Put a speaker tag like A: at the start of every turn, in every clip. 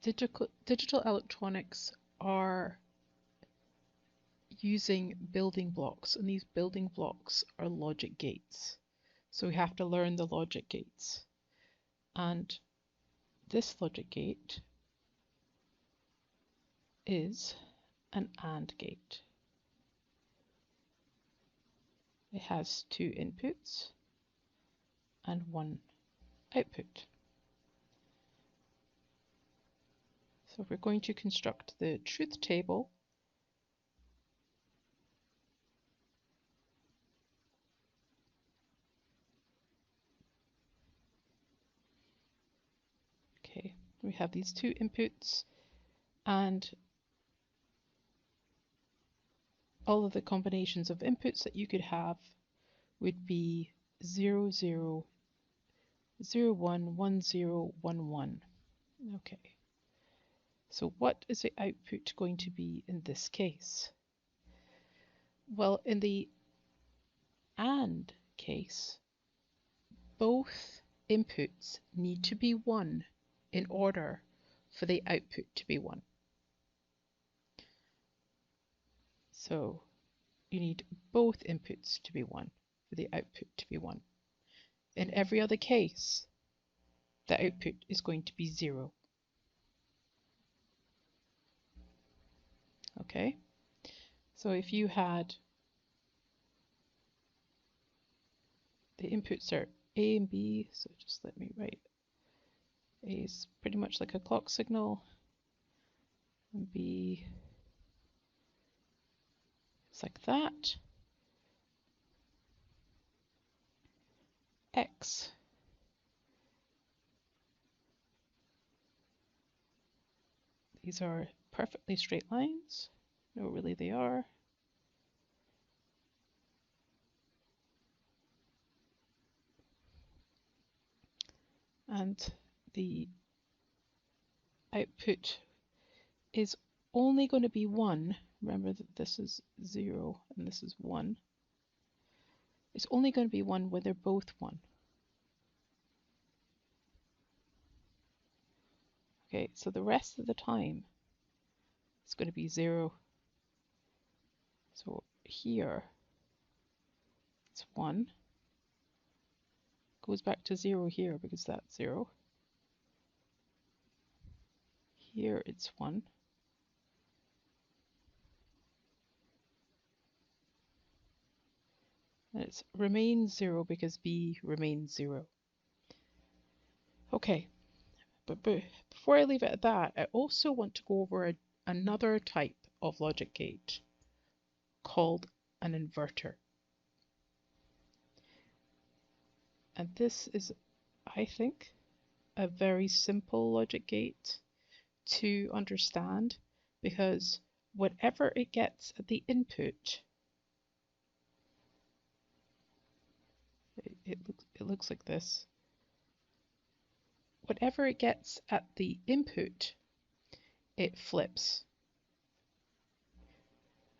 A: Digital electronics are using building blocks, and these building blocks are logic gates. So we have to learn the logic gates. And this logic gate is an AND gate. It has two inputs and one output. So we're going to construct the truth table. Okay, we have these two inputs, and all of the combinations of inputs that you could have would be 0, 0, 0, 1, 1, 0, 1, 1. Okay. So what is the output going to be in this case? Well, in the AND case, both inputs need to be 1 in order for the output to be 1. So you need both inputs to be 1 for the output to be 1. In every other case, the output is going to be 0. Okay, so if you had the inputs are A and B, so just let me write. A is pretty much like a clock signal, and B is like that. X these are perfectly straight lines. No, really they are. And the output is only going to be 1. Remember that this is 0 and this is 1. It's only going to be 1 when they're both 1. Okay, so the rest of the time it's going to be 0. So here it's 1. Goes back to 0 here because that's 0. Here it's 1. And it remains 0 because B remains 0. Okay, but before I leave it at that, I also want to go over another type of logic gate called an inverter. And this is, I think, a very simple logic gate to understand, because whatever it gets at the input, it looks like this. Whatever it gets at the input, it flips.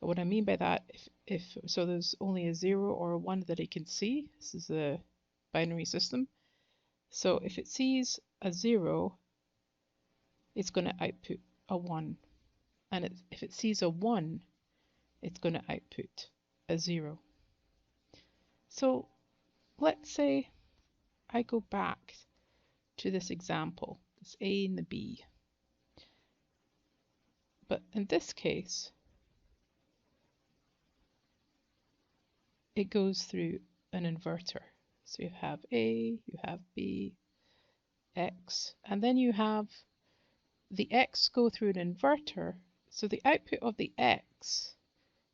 A: What I mean by that, if so there's only a 0 or a 1 that it can see. This is a binary system. So if it sees a 0, it's going to output a 1. And if it sees a 1, it's going to output a 0. So let's say I go back to this example, this A and the B. But in this case, it goes through an inverter. So you have A, you have B, X, and then you have the X go through an inverter. So the output of the X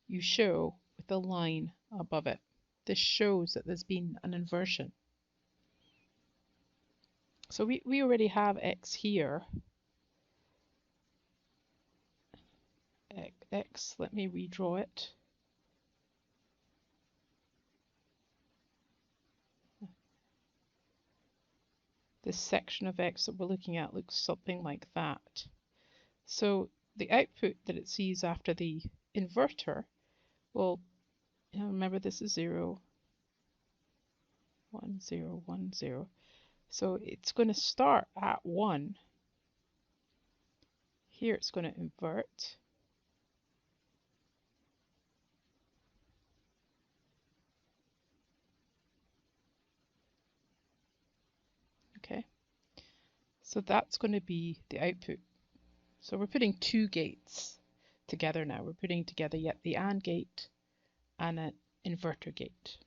A: you show with a line above it. This shows that there's been an inversion. So we already have X here. X, let me redraw it. This section of X that we're looking at looks something like that. So the output that it sees after the inverter, well, remember this is 0, 1, 0, 1, 0. So it's going to start at 1 Here it's going to invert. Okay, so that's going to be the output. So we're putting two gates together now. We're putting together yet the AND gate and an inverter gate.